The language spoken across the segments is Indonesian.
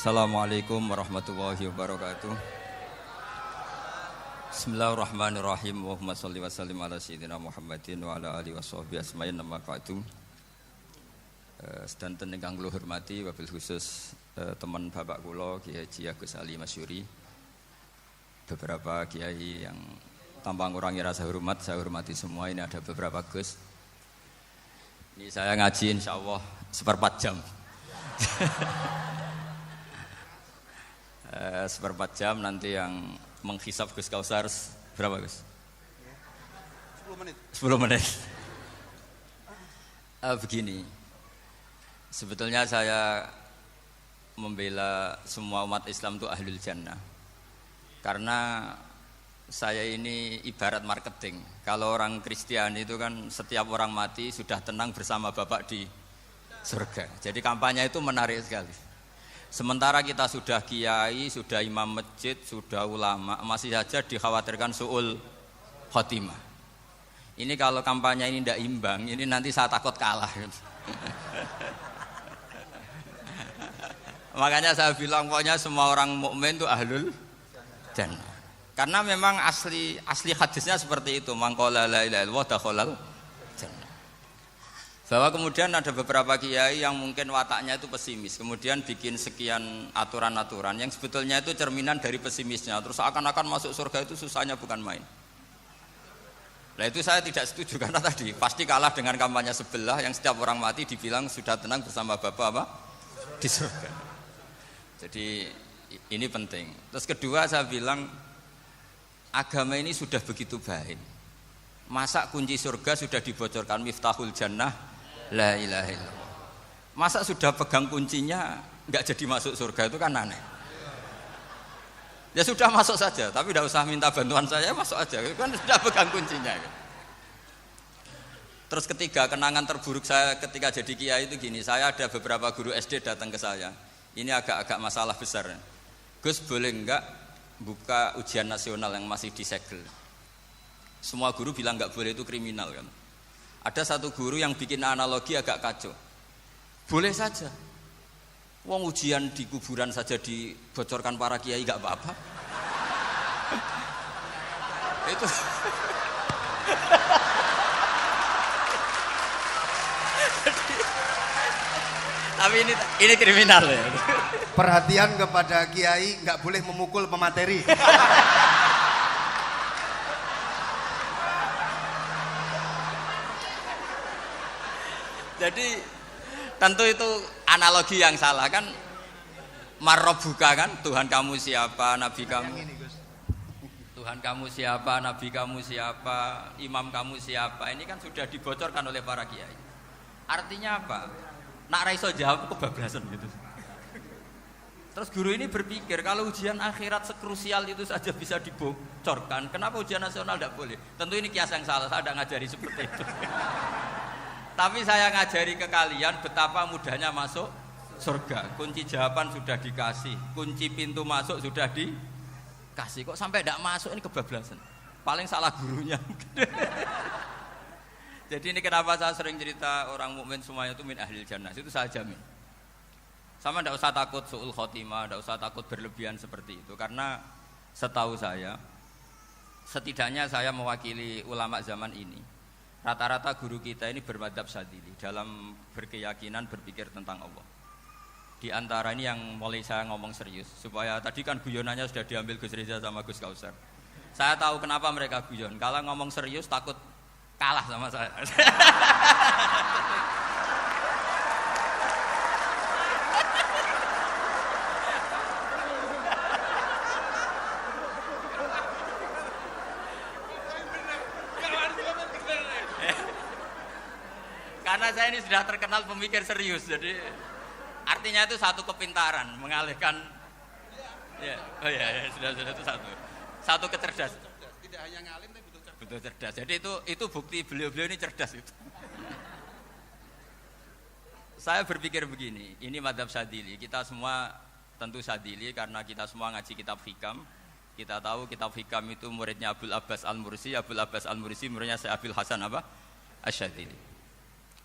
Assalamualaikum warahmatullahi wabarakatuh. Bismillahirrahmanirrahim. Allahumma sholli wa sallim ala sayyidina Muhammadin wa ala alihi washabbihi asma'in amma ba'du. Sedanten ingkang kula hormati wabil khusus teman bapak kula Kiai Haji Agus Ali Masyuri. Beberapa kiai yang tanpa ngurangi rasa hormat saya hormati semua. Ini ada beberapa Gus. Ini saya ngaji insyaallah seperempat jam. Seperempat jam nanti yang menghisap Gus Kausar berapa Gus? 10 menit. 10 menit. Begini, sebetulnya saya membela semua umat Islam itu ahlul jannah. Karena saya ini ibarat marketing. Kalau orang Kristiani itu kan setiap orang mati sudah tenang bersama Bapak di surga. Jadi kampanye itu menarik sekali. Sementara kita sudah kiai, sudah imam masjid, sudah ulama, masih saja dikhawatirkan su'ul khotimah. Ini kalau kampanye ini tidak imbang, ini nanti saya takut kalah. Makanya saya bilang pokoknya semua orang mukmin itu ahlul jannah. Karena memang asli hadisnya seperti itu, man qala la ilaha illallah dakhalal jannah. Bahwa kemudian ada beberapa kiai yang mungkin wataknya itu pesimis, kemudian bikin sekian aturan-aturan yang sebetulnya itu cerminan dari pesimisnya. Terus akan-akan masuk surga itu susahnya bukan main. Nah itu saya tidak setuju karena tadi pasti kalah dengan kampanye sebelah yang setiap orang mati dibilang sudah tenang bersama Bapak apa? Di surga. Jadi ini penting. Terus kedua saya bilang agama ini sudah begitu baik. Masa kunci surga sudah dibocorkan miftahul jannah la ilaha illallah. Masa sudah pegang kuncinya enggak jadi masuk surga itu kan aneh. Ya sudah masuk saja, tapi tidak usah minta bantuan saya, masuk aja. Kan sudah pegang kuncinya. Terus ketiga, kenangan terburuk saya ketika jadi kiai itu gini, saya ada beberapa guru SD datang ke saya. Ini agak-agak masalah besar. Gus boleh enggak buka ujian nasional yang masih disegel? Semua guru bilang enggak boleh, itu kriminal kan. Ada satu guru yang bikin analogi agak kacau. Boleh saja. Wong ujian di kuburan saja dibocorkan para kiai enggak apa-apa. Itu tapi ini kriminal ya. Perhatian kepada kiai, nggak boleh memukul pemateri. Jadi tentu itu analogi yang salah kan. Marrobuka kan, Tuhan kamu siapa, Nabi kamu. Tuhan kamu siapa, Nabi kamu siapa, imam kamu siapa. Ini kan sudah dibocorkan oleh para kiai. Artinya apa? Nak raiso jawab kebablasan gitu. Terus guru ini berpikir kalau ujian akhirat sekrusial itu saja bisa dibocorkan, kenapa ujian nasional tidak boleh? Tentu ini kias yang salah, saya tidak ngajari seperti itu. Tapi saya ngajari ke kalian betapa mudahnya masuk surga. Kunci jawaban sudah dikasih, kunci pintu masuk sudah dikasih. Kok sampai tidak masuk, ini kebablasan. Paling salah gurunya. Jadi ini kenapa saya sering cerita orang mukmin semuanya itu min ahlil jannah, itu saya jamin. Sama tidak usah takut su'ul khotimah, tidak usah takut berlebihan seperti itu. Karena setahu saya, setidaknya saya mewakili ulama zaman ini. Rata-rata guru kita ini bermadzhab Syadzili dalam berkeyakinan berpikir tentang Allah. Di antara ini yang mulai saya ngomong serius, supaya tadi kan guyonannya sudah diambil Gus Reza sama Gus Kausar. Saya tahu kenapa mereka guyon. Kalau ngomong serius takut kalah sama saya. Karena saya ini sudah terkenal pemikir serius, jadi artinya itu satu kepintaran mengalihkan. Ya, oh ya, sudah itu satu kecerdasan. Tidak hanya ngalim tapi betul cerdas. Jadi itu bukti beliau-beliau ini cerdas itu. Saya berpikir begini, ini madzhab Syadzili. Kita semua tentu Syadzili karena kita semua ngaji kitab Hikam. Kita tahu kitab Hikam itu muridnya Abul Abbas Al-Mursi. Abul Abbas Al-Mursi muridnya Syekh Abil Hasan apa? Asy-Syadzili.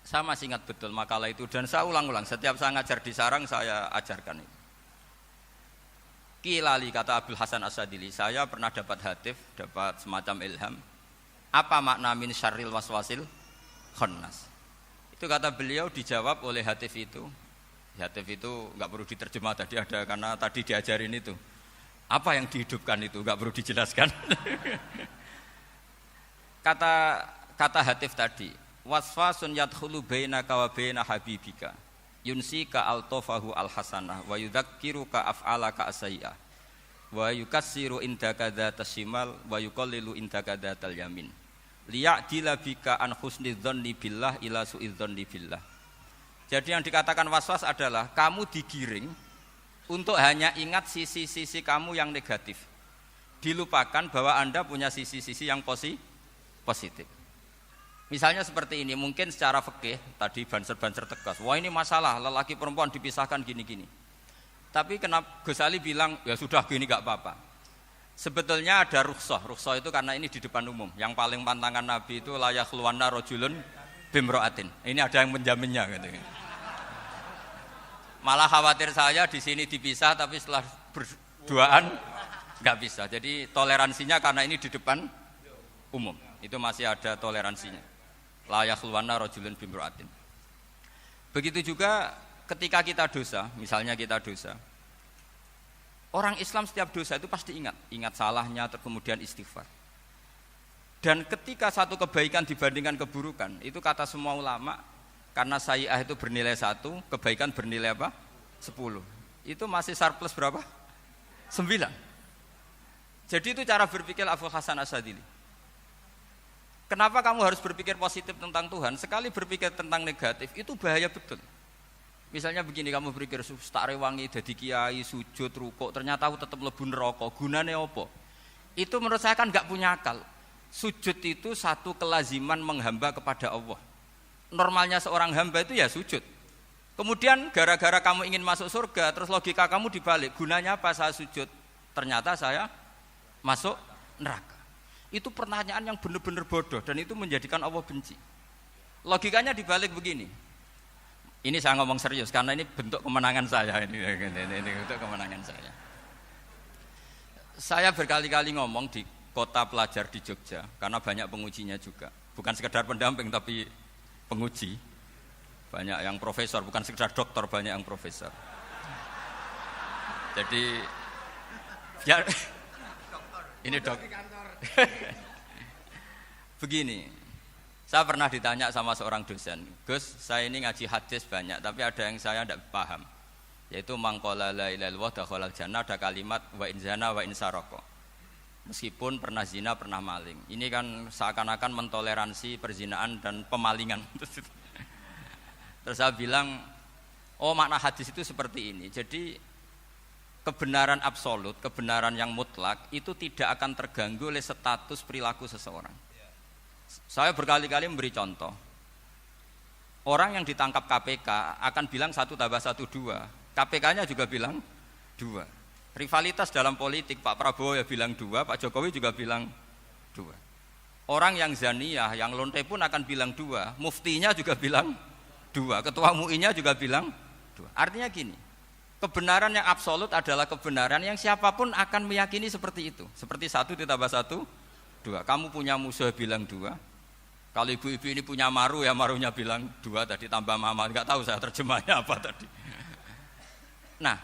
Saya masih ingat betul makalah itu dan saya ulang-ulang. Setiap saya ngajar di sarang saya ajarkan itu. Kilali kata Abdul Hasan As-Sadili, saya pernah dapat hatif, dapat semacam ilham. Apa makna min syarril waswasil khannas? Itu kata beliau dijawab oleh hatif itu. Hatif itu enggak perlu diterjemah tadi ada karena tadi diajarin itu. Apa yang dihidupkan itu enggak perlu dijelaskan. Kata hatif tadi, waswasun yadkhulu bainaka wa baina habibika. Yunsika altofahu alhasanah wa yudzakiruka af'alaka asyi'ah wa yukassiru indaka dzatas shimal wa yuqallilu indaka dzatal yamin liya'dila bika an husni dzanni billah ila su'i dzanni billah. Jadi yang dikatakan waswas adalah kamu digiring untuk hanya ingat sisi-sisi kamu yang negatif, dilupakan bahwa Anda punya sisi-sisi yang positif. Misalnya seperti ini, mungkin secara fikih tadi banser-banser tegas, wah ini masalah lelaki perempuan dipisahkan gini-gini. Tapi kenapa Gus Ali bilang ya sudah gini gak apa-apa. Sebetulnya ada rukhsah itu karena ini di depan umum. Yang paling pantangan Nabi itu la yakhluwanna rajulun bimra'atin. Ini ada yang menjaminnya gitu. Malah khawatir saya di sini dipisah tapi setelah berduaan nggak bisa. Jadi toleransinya karena ini di depan umum itu masih ada toleransinya. La yakhluwanna rajulun bimra'atin. Begitu juga ketika kita dosa, misalnya kita dosa. Orang Islam setiap dosa itu pasti ingat salahnya, kemudian istighfar. Dan ketika satu kebaikan dibandingkan keburukan, itu kata semua ulama, karena sayyi'ah itu bernilai 1, kebaikan bernilai apa? 10. Itu masih surplus berapa? 9. Jadi itu cara berpikir Abdul Hasan As-Sadili. Kenapa kamu harus berpikir positif tentang Tuhan? Sekali berpikir tentang negatif, itu bahaya betul. Misalnya begini, kamu berpikir tak rewangi dadi kiai, sujud, rukuk, ternyata aku tetap mlebu neraka. Gunane apa? Itu menurut saya kan enggak punya akal. Sujud itu satu kelaziman menghamba kepada Allah. Normalnya seorang hamba itu ya sujud. Kemudian gara-gara kamu ingin masuk surga, terus logika kamu dibalik. Gunanya apa saya sujud? Ternyata saya masuk neraka. Itu pertanyaan yang benar-benar bodoh dan itu menjadikan Allah benci. Logikanya dibalik begini. Ini saya ngomong serius karena ini bentuk kemenangan saya ini bentuk kemenangan saya. Saya berkali-kali ngomong di kota pelajar di Jogja karena banyak pengujinya juga. Bukan sekedar pendamping tapi penguji. Banyak yang profesor, bukan sekedar dokter, banyak yang profesor. Jadi biar ini dok. Begini, saya pernah ditanya sama seorang dosen, Gus, saya ini ngaji hadis banyak, tapi ada yang saya tidak paham, yaitu mangkola la ilaha illallah dakhalal jannah, ada kalimat wa in zana wa in saraka. Meskipun pernah zina, pernah maling. Ini kan seakan-akan mentoleransi perzinaan dan pemalingan. Terus saya bilang, oh makna hadis itu seperti ini. Jadi kebenaran absolut, kebenaran yang mutlak itu tidak akan terganggu oleh status perilaku seseorang. Saya berkali-kali memberi contoh. Orang yang ditangkap KPK akan bilang 1 + 1 2. KPK-nya juga bilang 2. Rivalitas dalam politik, Pak Prabowo ya bilang 2, Pak Jokowi juga bilang 2. Orang yang zaniyah, yang lonte pun akan bilang 2. Muftinya juga bilang 2. Ketua MUI-nya juga bilang 2. Artinya gini, kebenaran yang absolut adalah kebenaran yang siapapun akan meyakini seperti itu. Seperti 1 + 1 2. Kamu punya musuh bilang 2. Kalau ibu-ibu ini punya maru ya marunya bilang 2 tadi tambah mama. Enggak tahu saya terjemahnya apa tadi. Nah,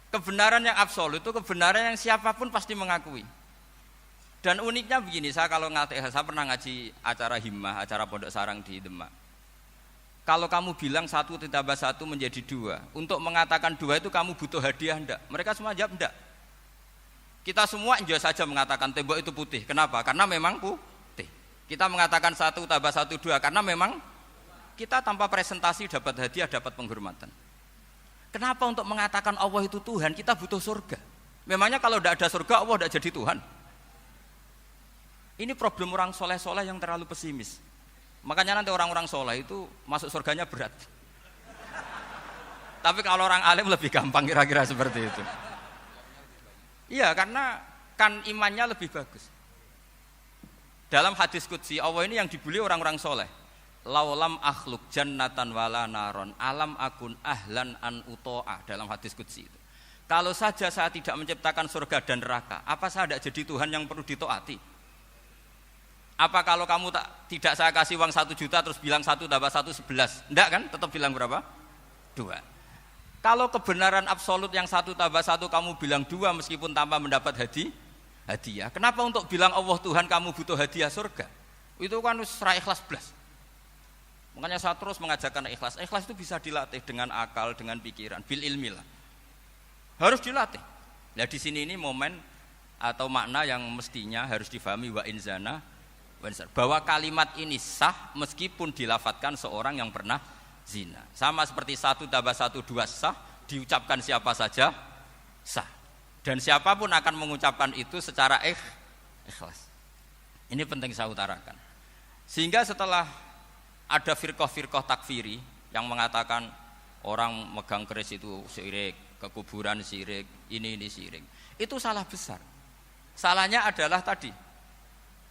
kebenaran yang absolut itu kebenaran yang siapapun pasti mengakui. Dan uniknya begini, saya pernah ngaji acara himmah, acara pondok sarang di Demak. Kalau kamu bilang 1 + 1 menjadi 2, untuk mengatakan 2 itu kamu butuh hadiah enggak? Mereka semua jawab enggak. Kita semua enjoy saja mengatakan tembok itu putih. Kenapa? Karena memang putih. Kita mengatakan 1 + 1 2 karena memang kita tanpa presentasi dapat hadiah, dapat penghormatan. Kenapa untuk mengatakan Allah itu Tuhan kita butuh surga? Memangnya kalau tidak ada surga Allah tidak jadi Tuhan? Ini problem orang soleh-soleh yang terlalu pesimis. Makanya nanti orang-orang soleh itu masuk surganya berat. Tapi kalau orang alim lebih gampang kira-kira seperti itu. Iya, karena kan imannya lebih bagus. Dalam hadis qudsi Allah ini yang dibuli orang-orang soleh. Laulam akhluk jannatan wala naron alam akun ahlan an uto'a, dalam hadis qudsi itu. Kalau saja saya tidak menciptakan surga dan neraka, apa saya tidak jadi Tuhan yang perlu ditaati? Apa kalau kamu tidak saya kasih uang 1 juta terus bilang 1 tambah 1 11? Enggak kan? Tetap bilang berapa? 2. Kalau kebenaran absolut yang 1 tambah 1 kamu bilang 2 meskipun tanpa mendapat hadiah. Kenapa untuk bilang Allah Tuhan kamu butuh hadiah surga? Itu kan serah ikhlas belas. Makanya saya terus mengajarkan ikhlas. Ikhlas itu bisa dilatih dengan akal, dengan pikiran, bil ilmi lah. Harus dilatih. Nah di sini ini momen atau makna yang mestinya harus difahami wa inzana, bahwa kalimat ini sah meskipun dilafatkan seorang yang pernah zina. Sama seperti 1 tambah 1 2 sah, diucapkan siapa saja sah. Dan siapapun akan mengucapkan itu secara ikhlas. Ini penting saya utarakan. Sehingga setelah ada firqah-firqah takfiri yang mengatakan orang megang keris itu syirik, ke kuburan syirik, ini syirik. Itu salah besar. Salahnya adalah tadi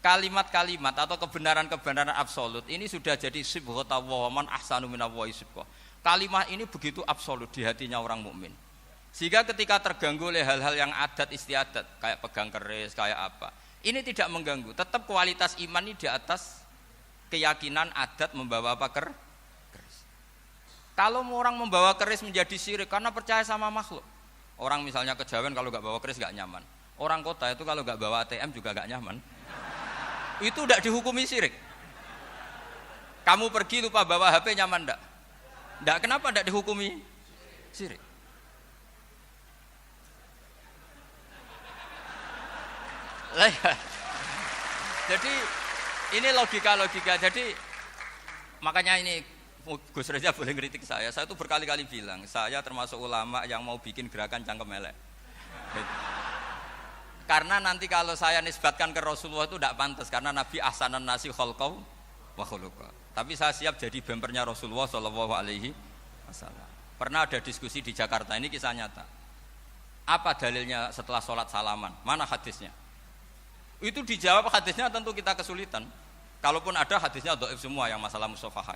kalimat-kalimat atau kebenaran-kebenaran absolut ini sudah jadi sibghatullah man ahsanu minallahi sibghah. Kalimat ini begitu absolut di hatinya orang mukmin. Sehingga ketika terganggu oleh hal-hal yang adat istiadat kayak pegang keris, kayak apa, ini tidak mengganggu. Tetap kualitas iman ini di atas keyakinan adat membawa apa keris. Kalau orang membawa keris menjadi syirik karena percaya sama makhluk. Orang misalnya kejawen kalau nggak bawa keris nggak nyaman. Orang kota itu kalau nggak bawa ATM juga nggak nyaman. Itu tidak dihukumi syirik. Kamu pergi lupa bawa HP nyaman enggak? Enggak, kenapa enggak dihukumi syirik? Jadi ini logika-logika. Jadi makanya ini Gus Reza boleh ngeritik saya. Saya itu berkali-kali bilang, saya termasuk ulama yang mau bikin gerakan cangkem elek. Karena nanti kalau saya nisbatkan ke Rasulullah itu tidak pantas, karena Nabi ahsanan nasi khalqau wa khuluqa. Tapi saya siap jadi bempernya Rasulullah sallallahu alaihi wasallam. Pernah ada diskusi di Jakarta, ini kisah nyata. Apa dalilnya setelah sholat salaman? Mana hadisnya? Itu dijawab hadisnya tentu kita kesulitan. Kalaupun ada hadisnya dhaif semua yang masalah musafahah.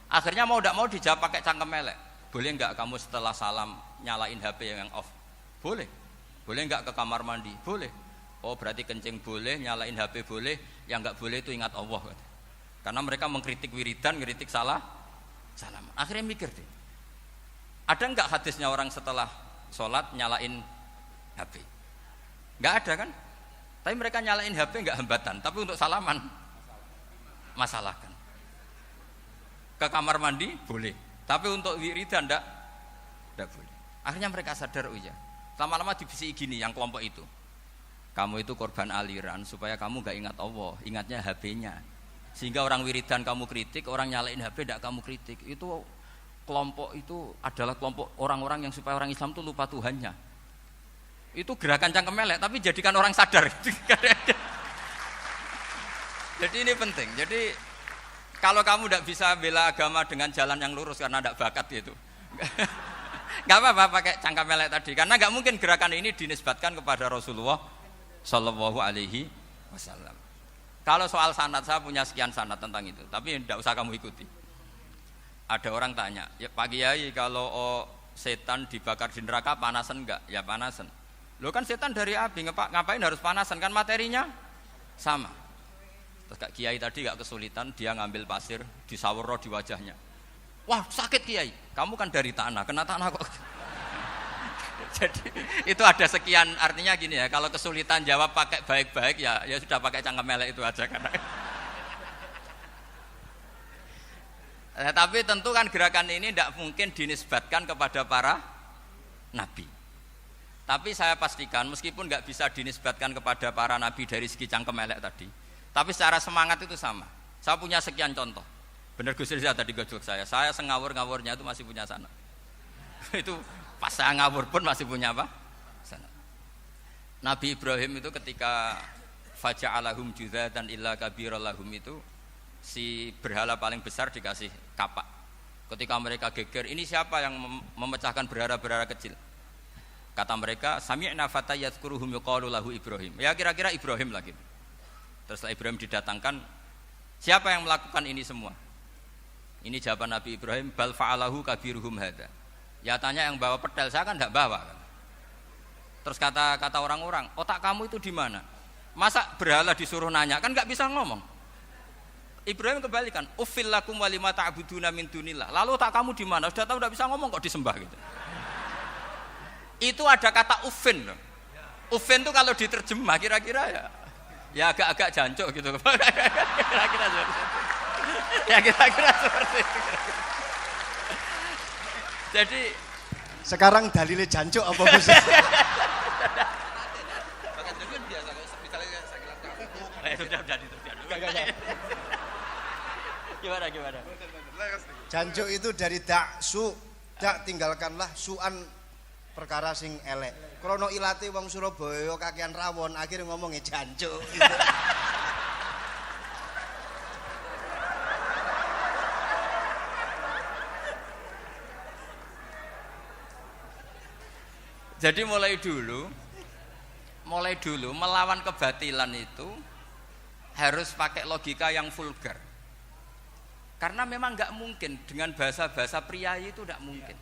Akhirnya mau tidak mau dijawab pakai cangkem elek. Boleh enggak kamu setelah salam nyalain HP yang off? Boleh. Boleh enggak ke kamar mandi? Boleh. Oh berarti kencing boleh, nyalain HP boleh, yang enggak boleh itu ingat Allah. Karena mereka mengkritik wiridan, ngeritik salam. Akhirnya mikir deh. Ada enggak hadisnya orang setelah sholat nyalain HP? Enggak ada kan? Tapi mereka nyalain HP enggak hambatan, tapi untuk salaman masalahkan. Ke kamar mandi boleh, tapi untuk wiridan enggak boleh. Akhirnya mereka sadar, oh iya. Lama-lama dibisiki gini yang kelompok itu. Kamu itu korban aliran supaya kamu enggak ingat Allah, ingatnya HP-nya. Sehingga orang wiridan kamu kritik, orang nyalain HP enggak kamu kritik. Itu kelompok itu adalah kelompok orang-orang yang supaya orang Islam itu lupa Tuhannya. Itu gerakan cangkem elek, tapi jadikan orang sadar. Jadi ini penting. Jadi kalau kamu tidak bisa bela agama dengan jalan yang lurus karena tidak bakat gitu, nggak apa-apa pakai cangkem elek tadi. Karena nggak mungkin gerakan ini dinisbatkan kepada Rasulullah Shallallahu Alaihi Wasallam. Kalau soal sanad, saya punya sekian sanad tentang itu, tapi tidak usah kamu ikuti. Ada orang tanya, ya Pak Kiai kalau setan dibakar di neraka panasan enggak? Ya panasan. Lo kan setan dari api, ngapain harus panasan? Kan materinya sama. Terus Kak Kiai tadi gak kesulitan, dia ngambil pasir, disawur di wajahnya. Wah sakit Kiai, kamu kan dari tanah, kena tanah kok. Jadi itu ada sekian, artinya gini ya, kalau kesulitan jawab pakai baik-baik ya sudah pakai cangkem elek itu aja karena. Tapi tentu kan gerakan ini tidak mungkin dinisbatkan kepada para nabi. Tapi saya pastikan meskipun nggak bisa dinisbatkan kepada para nabi dari segi cangkem elek tadi, tapi secara semangat itu sama. Saya punya sekian contoh. Benar Gus Riza tadi gojok saya sengawur-ngawurnya itu masih punya sanad. Itu pas saya ngawur pun masih punya apa? Sanad. Nabi Ibrahim itu ketika faja'alahum juzatan illa kabirallahum itu si berhala paling besar dikasih kapak. Ketika mereka geger, ini siapa yang memecahkan berhala-berhala kecil? Kata mereka, sami'na fata yadhkuruhum yuqalu lahu Ibrahim. Ya kira-kira Ibrahim lagi. Terus setelah Ibrahim didatangkan, siapa yang melakukan ini semua? Ini jawaban Nabi Ibrahim, bal fa'alahu kabiruhum hadza. Ya tanya yang bawa pedal, saya kan enggak bawa kan. Terus kata orang-orang, otak kamu itu di mana? Masa berhala disuruh nanya, kan nggak bisa ngomong. Ibrahim kembalikan, uffil lakum walima ta'buduna min dunillah. Lalu otak kamu di mana? Sudah tahu nggak bisa ngomong kok disembah gitu. Itu ada kata uffin loh. Uffin itu kalau diterjemah kira-kira ya agak-agak jancuk gitu. Kira-kira seperti itu. Ya kira-kira seperti itu. Jadi sekarang dalilnya jancuk apa Gus? Gimana? Jancuk itu dari daksu, dak tinggalkanlah suan perkara sing elek. Krono ilate wong Surabaya kakean rawon, akhirnya ngomongnya jancuk. Gitu. Jadi mulai dulu melawan kebatilan itu harus pakai logika yang vulgar. Karena memang nggak mungkin dengan bahasa-bahasa priayi itu nggak mungkin.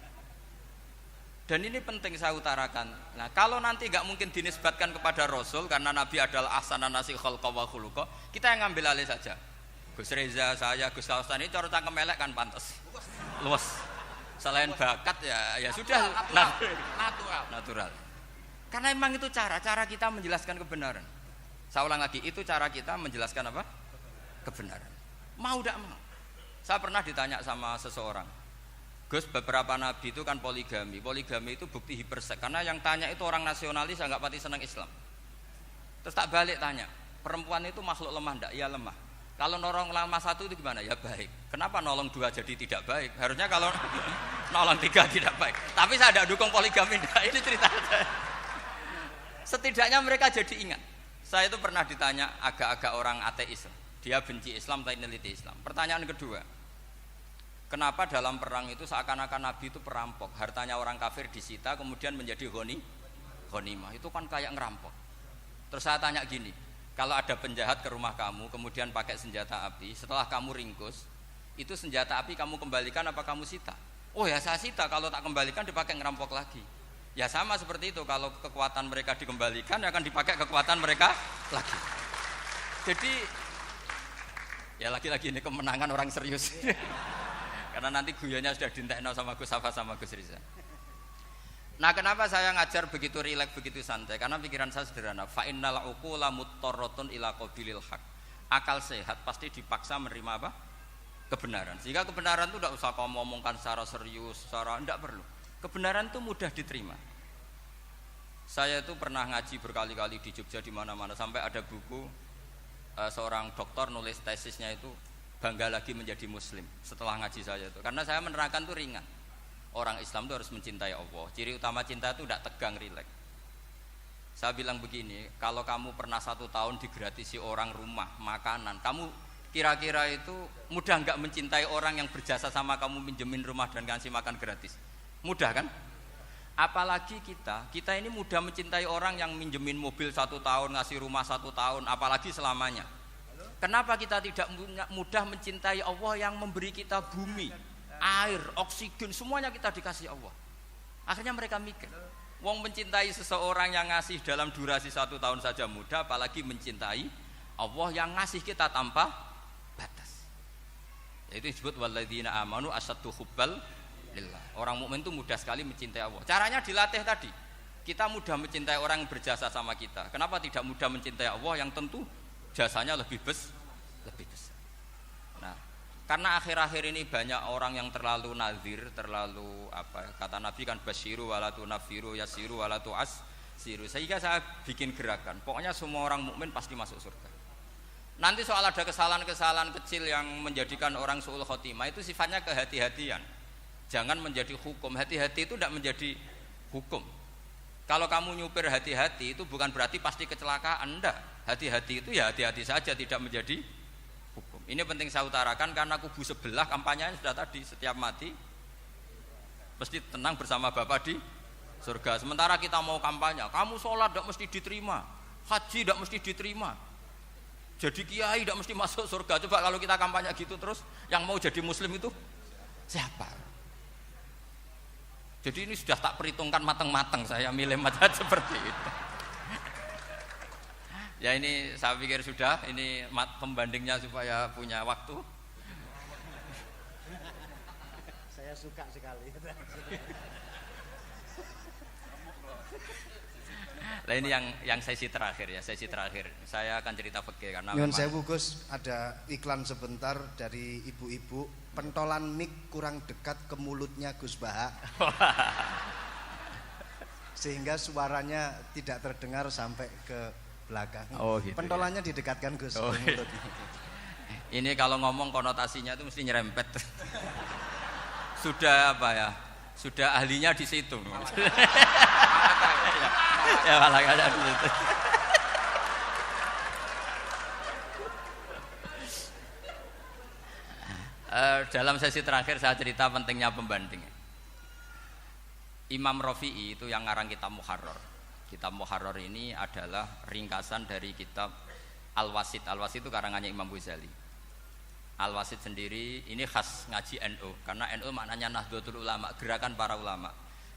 Dan ini penting saya utarakan. Nah, kalau nanti nggak mungkin dinisbatkan kepada Rasul karena Nabi adalah ahsanan nasi khalqa wa khuluqa, kita yang ngambil alih saja. Gus Reza, saya, Gus Kaustan ini cara cangkem elek kan pantas. Luas. Selain bakat ya sudah natural. Karena memang itu cara kita menjelaskan kebenaran. Saya ulang lagi, itu cara kita menjelaskan apa? Kebenaran. Mau tidak mau. Saya pernah ditanya sama seseorang, Gus, beberapa nabi itu kan poligami. Poligami itu bukti hiperseks. Karena yang tanya itu orang nasionalis yang nggak pati senang Islam. Terus tak balik tanya, perempuan itu makhluk lemah enggak? Iya lemah. Kalau nolong lama satu itu gimana? Ya baik. Kenapa nolong dua jadi tidak baik? Harusnya kalau nolong tiga tidak baik. Tapi saya tidak dukung poligami. Nah, ini cerita saya. Setidaknya mereka jadi ingat. Saya itu pernah ditanya agak-agak orang ateis. Dia benci Islam tapi neliti Islam. Pertanyaan kedua, kenapa dalam perang itu seakan-akan Nabi itu perampok? Hartanya orang kafir disita kemudian menjadi ghanimah. Itu kan kayak ngerampok. Terus saya tanya gini, kalau ada penjahat ke rumah kamu kemudian pakai senjata api, setelah kamu ringkus, itu senjata api kamu kembalikan apa kamu sita? Oh ya saya sita, kalau tak kembalikan dipakai ngerampok lagi. Ya sama seperti itu, kalau kekuatan mereka dikembalikan akan dipakai kekuatan mereka lagi. Jadi ya lagi-lagi ini kemenangan orang serius. Karena nanti guyonnya sudah dintekno sama Gus Safa sama Gus Riza. Nah, kenapa saya ngajar begitu rileks, begitu santai? Karena pikiran saya sederhana. Fa innal uqula muttarratun ila qabilil haq. Akal sehat pasti dipaksa menerima apa? Kebenaran. Sehingga kebenaran itu tidak usah kamu ngomongkan secara serius, secara tidak perlu. Kebenaran itu mudah diterima. Saya itu pernah ngaji berkali-kali di Jogja di mana-mana sampai ada buku seorang dokter nulis tesisnya itu bangga lagi menjadi muslim setelah ngaji saya itu. Karena saya menerangkan itu ringan. Orang Islam itu harus mencintai Allah. Ciri utama cinta itu tidak tegang, rileks. Saya bilang begini, kalau kamu pernah 1 tahun digratisi orang rumah, makanan, kamu kira-kira itu mudah nggak mencintai orang yang berjasa sama kamu minjemin rumah dan ngasih makan gratis? Mudah kan? Apalagi kita ini mudah mencintai orang yang minjemin mobil 1 tahun, ngasih rumah 1 tahun, apalagi selamanya. Kenapa kita tidak mudah mencintai Allah yang memberi kita bumi, air, oksigen, semuanya kita dikasih Allah? Akhirnya mereka mikir, wong mencintai seseorang yang ngasih dalam durasi 1 tahun saja mudah, apalagi mencintai Allah yang ngasih kita tanpa batas. Itu disebut walladzina amanu asaddu hubbal lillah. Orang mukmin itu mudah sekali mencintai Allah. Caranya dilatih tadi. Kita mudah mencintai orang yang berjasa sama kita. Kenapa tidak mudah mencintai Allah yang tentu jasanya lebih besar? Nah, karena akhir-akhir ini banyak orang yang terlalu nazir, terlalu kata Nabi kan basyiru wala tunaffiru yasiru wala tu'assiru. Sehingga saya bikin gerakan. Pokoknya semua orang mukmin pasti masuk surga. Nanti soal ada kesalahan-kesalahan kecil yang menjadikan orang su'ul khotimah itu sifatnya kehati-hatian. Jangan menjadi hukum. Hati-hati itu tidak menjadi hukum. Kalau kamu nyupir hati-hati itu bukan berarti pasti kecelakaan. Enggak. Hati-hati itu ya hati-hati saja, tidak menjadi hukum. Ini penting saya utarakan karena kubu sebelah kampanyenya sudah tadi, setiap mati mesti tenang bersama Bapak di surga. Sementara kita mau kampanye, kamu sholat tidak mesti diterima, haji tidak mesti diterima, jadi kiai tidak mesti masuk surga. Coba kalau kita kampanye gitu terus, yang mau jadi muslim itu siapa? Jadi ini sudah tak perhitungkan matang-matang saya milih mazhab seperti itu. Ya ini saya pikir sudah, ini pembandingnya supaya punya waktu. Saya suka sekali. Nah ini yang sesi terakhir ya, sesi terakhir. Saya akan cerita fikih karena Nyun sewu Gus, ada iklan sebentar dari ibu-ibu, pentolan mic kurang dekat ke mulutnya Gus Baha. Sehingga suaranya tidak terdengar sampai ke belakang. Oh, gitu, pentolannya didekatkan Gus ke mulut. Ini kalau ngomong konotasinya itu mesti nyerempet. Sudah apa ya? Sudah ahlinya di situ. Ya malah ada di situ. Dalam sesi terakhir saya cerita pentingnya pembanding. Imam Rafi'i itu yang ngarang kitab Muharrar. Kitab Muharrar ini adalah ringkasan dari kitab Al-Wasit. Al-Wasit itu karangannya Imam Ghazali. Al-Wasit sendiri ini khas ngaji NU karena NU maknanya Nahdlatul Ulama, gerakan para ulama.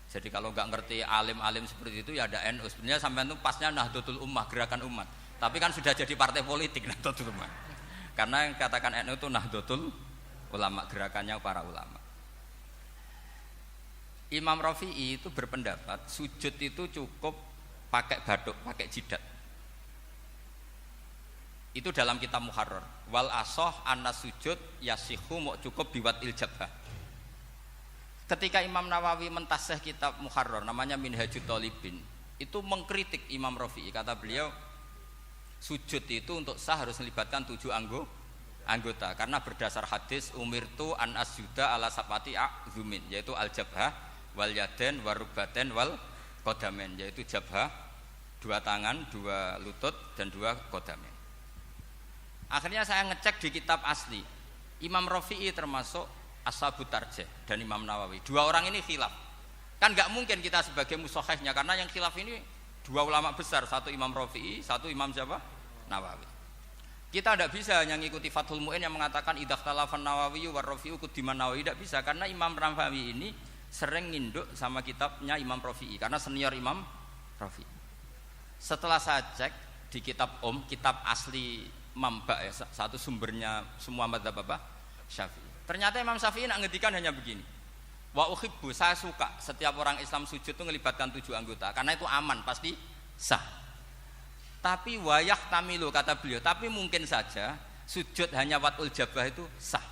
Jadi kalau nggak ngerti alim-alim seperti itu ya ada NU. Sebenarnya sampai itu pasnya Nahdlatul Ummah, gerakan umat. Tapi kan sudah jadi partai politik Nahdlatul Ummah. Karena yang katakan NU itu Nahdlatul Ulama, gerakannya para ulama. Imam Rafi'i itu berpendapat sujud itu cukup pakai baduk, pakai jidat. Itu dalam kitab Muharrar. Wal asoh anna sujud yasihu mau cukup biwatil jabhah. Ketika Imam Nawawi mentasih kitab Muharrar namanya Minhajut Thalibin, itu mengkritik Imam Rafi'i. Kata beliau sujud itu untuk sah harus melibatkan 7 anggota karena berdasar hadis umirtu an asjuda ala sabati a'zumin, yaitu al jabhah wal yaden warubaten wal qadamen, yaitu jabhah 2 tangan, 2 lutut dan 2 qadamen. Akhirnya saya ngecek di kitab asli. Imam Rafi'i termasuk Ashabut Tarjih dan Imam Nawawi. 2 orang ini khilaf. Kan nggak mungkin kita sebagai mushahihnya karena yang khilaf ini 2 ulama besar, satu Imam Rafi'i, satu Imam siapa? Nawawi. Kita tidak bisa hanya ngikuti Fathul Mu'in yang mengatakan idza khtalafan Nawawi wa Rafi'u quddiman Nawawi, tidak bisa karena Imam Nawawi ini sering nginduk sama kitabnya Imam Rafi'i karena senior Imam Rafi'i. Setelah saya cek di kitab kitab asli Mamba ya, satu sumbernya semua madzhab apa? Syafi'i. Ternyata Imam Syafi'i nak ngedikan hanya begini. Wa uhibbu, saya suka setiap orang Islam sujud itu melibatkan 7 anggota karena itu aman, pasti sah. Tapi wayah tamilu kata beliau, tapi mungkin saja sujud hanya watul jabah itu sah.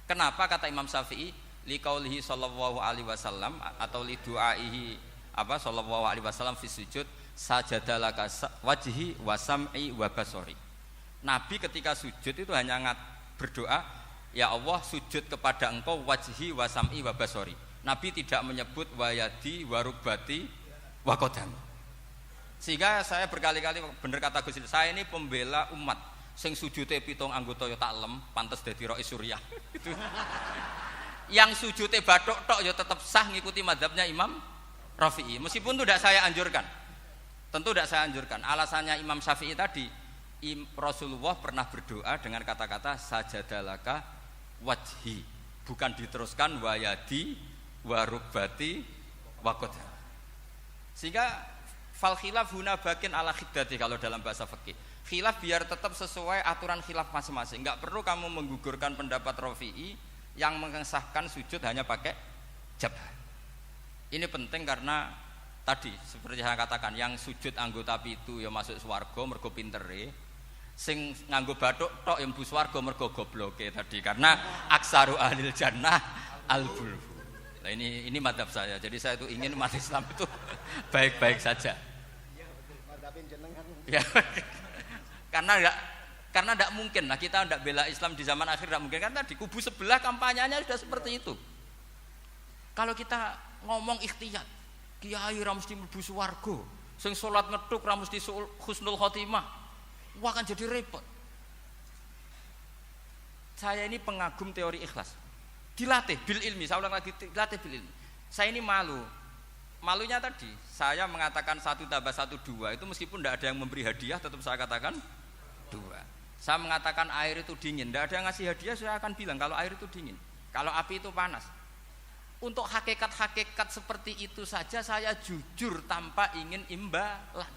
Kenapa kata Imam Syafi'i? Liqaulihi sallallahu alaihi wasallam atau li du'aihi apa sallallahu alaihi wasallam fi sujud sajadalaka wajhi wa sam'i wa basori. Nabi ketika sujud itu hanya berdoa, ya Allah sujud kepada engkau wajhi wa sam'i wa basori. Nabi tidak menyebut wayadi wa rukbati wa qadam. Sehingga saya berkali-kali bener kata Gus, saya ini pembela umat sing sujute 7 anggota ya taklem pantes dadi Rais Suriah. Itu. Yang sujute bathuk tok ya tetap sah ngikuti mazhabnya Imam Rafi'i. Meskipun itu tidak saya anjurkan. Tentu tidak saya anjurkan. Alasannya Imam Syafi'i tadi, Rasulullah pernah berdoa dengan kata-kata sajadalaka wajhi, bukan diteruskan wayadi warubati wakodha. Sehingga fal khilaf huna bakin ala khiddati kalau dalam bahasa fikih. Khilaf biar tetap sesuai aturan khilaf masing-masing. Enggak perlu kamu menggugurkan pendapat Rafi'i yang mengesahkan sujud hanya pakai jabah. Ini penting karena tadi seperti saya katakan, yang sujud anggota pitu ya masuk swarga mergo pintere, sing nganggo bathuk tok yang mlebu swarga mergo gobloke tadi, karena aksaru ahlil jannah al-bulhu. Nah ini madzhab saya. Jadi saya itu ingin umat Islam itu baik-baik saja. Iya betul, madzhabin jenengan. Ya. Karena tidak mungkin lah kita tidak bela Islam di zaman akhir, tidak mungkin karena di kubu sebelah kampanyenya sudah seperti itu. Kalau kita ngomong ikhtiyat, kiai ra mesti mlebu swarga, sing salat ngethuk ra mesti husnul khotimah, wah kan jadi repot. Saya ini pengagum teori ikhlas, dilatih bil ilmi, saya ulang lagi, dilatih bil ilmi. Saya ini malunya tadi saya mengatakan 1 tambah 1 2 itu meskipun tidak ada yang memberi hadiah tetap saya katakan 2. Saya mengatakan air itu dingin, tidak ada yang ngasih hadiah, saya akan bilang kalau air itu dingin, kalau api itu panas. Untuk hakikat-hakikat seperti itu saja saya jujur tanpa ingin imbalan.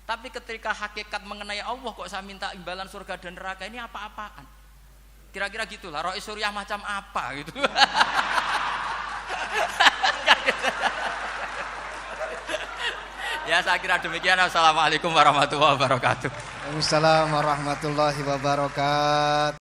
Tapi ketika hakikat mengenai Allah kok saya minta imbalan surga dan neraka, ini apa-apaan? Kira-kira gitulah, Rois Suriah macam apa gitu. Ya saya kira demikian. Assalamualaikum warahmatullahi wabarakatuh. Waalaikumsalam warahmatullahi wabarakatuh.